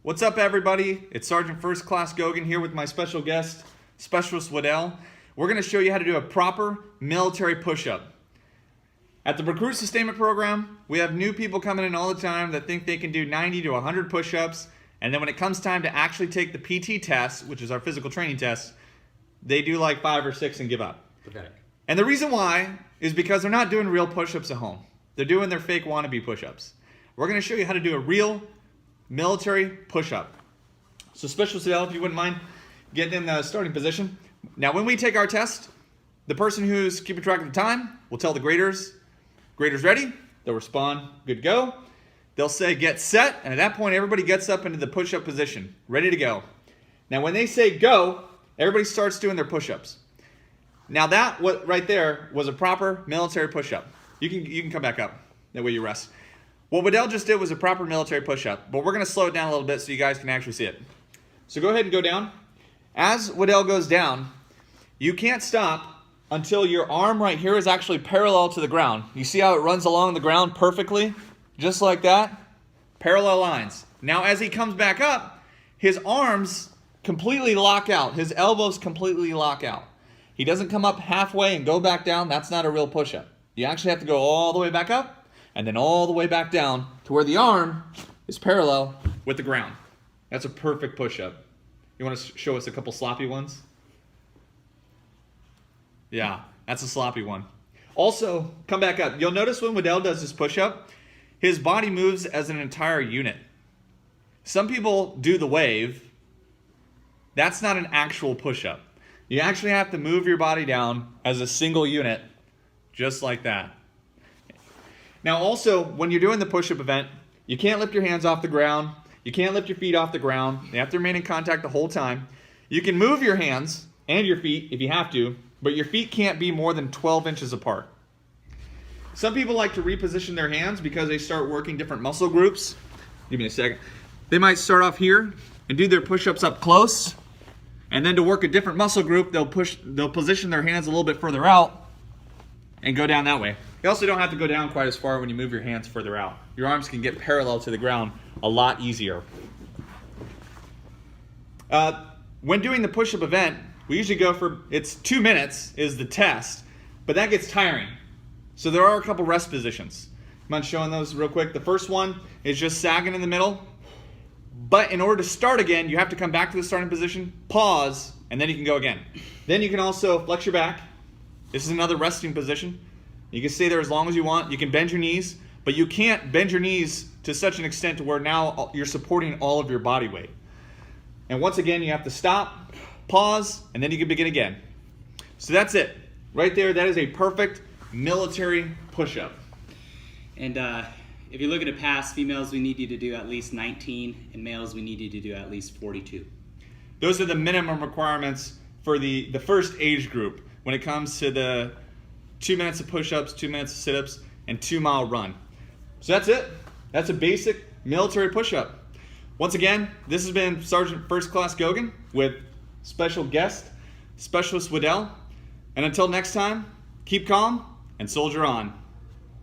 What's up, everybody? It's Sergeant First Class Gogan here with my special guest, Specialist Waddell. We're going to show you how to do a proper military push-up. At the Recruit Sustainment Program, we have new people coming in all the time that think they can do 90 to 100 push-ups, and then when it comes time to actually take the PT test, which is our physical training test, they do like 5 or 6 and give up. Pathetic. And the reason why is because they're not doing real push-ups at home. They're doing their fake wannabe push-ups. We're going to show you how to do a real military push-up. So Specialist Waddell, if you wouldn't mind getting in the starting position. Now when we take our test, the person who's keeping track of the time will tell the graders ready, they'll respond, good to go. They'll say get set, and at that point everybody gets up into the push-up position, ready to go. Now when they say go, everybody starts doing their push-ups. Now that right there was a proper military push-up. You can come back up, that way you rest. What Waddell just did was a proper military push-up, but we're going to slow it down a little bit so you guys can actually see it. So go ahead and go down. As Waddell goes down, you can't stop until your arm right here is actually parallel to the ground. You see how it runs along the ground perfectly? Just like that. Parallel lines. Now as he comes back up, his arms completely lock out. His elbows completely lock out. He doesn't come up halfway and go back down. That's not a real push-up. You actually have to go all the way back up and then all the way back down to where the arm is parallel with the ground. That's a perfect push-up. You want to show us a couple sloppy ones? Yeah, that's a sloppy one. Also, come back up. You'll notice when Waddell does his push-up, his body moves as an entire unit. Some people do the wave. That's not an actual push-up. You actually have to move your body down as a single unit, just like that. Now also, when you're doing the push-up event, you can't lift your hands off the ground. You can't lift your feet off the ground. You have to remain in contact the whole time. You can move your hands and your feet if you have to, but your feet can't be more than 12 inches apart. Some people like to reposition their hands because they start working different muscle groups. Give me a second. They might start off here and do their push-ups up close, and then to work a different muscle group, they'll position their hands a little bit further out and go down that way. You also don't have to go down quite as far when you move your hands further out. Your arms can get parallel to the ground a lot easier. When doing the push-up event, we usually go for, it's 2 minutes is the test, but that gets tiring. So there are a couple rest positions. I'm showing those real quick. The first one is just sagging in the middle, but in order to start again, you have to come back to the starting position, pause, and then you can go again. Then you can also flex your back. This is another resting position. You can stay there as long as you want. You can bend your knees, but you can't bend your knees to such an extent to where now you're supporting all of your body weight. And once again, you have to stop, pause, and then you can begin again. So that's it. Right there, that is a perfect military push-up. And if you look at a pass, females, we need you to do at least 19, and males, we need you to do at least 42. Those are the minimum requirements for the first age group when it comes to the 2 minutes of push-ups, 2 minutes of sit-ups, and 2-mile run. So that's it. That's a basic military push-up. Once again, this has been Sergeant First Class Gogan with special guest, Specialist Waddell. And until next time, keep calm and soldier on.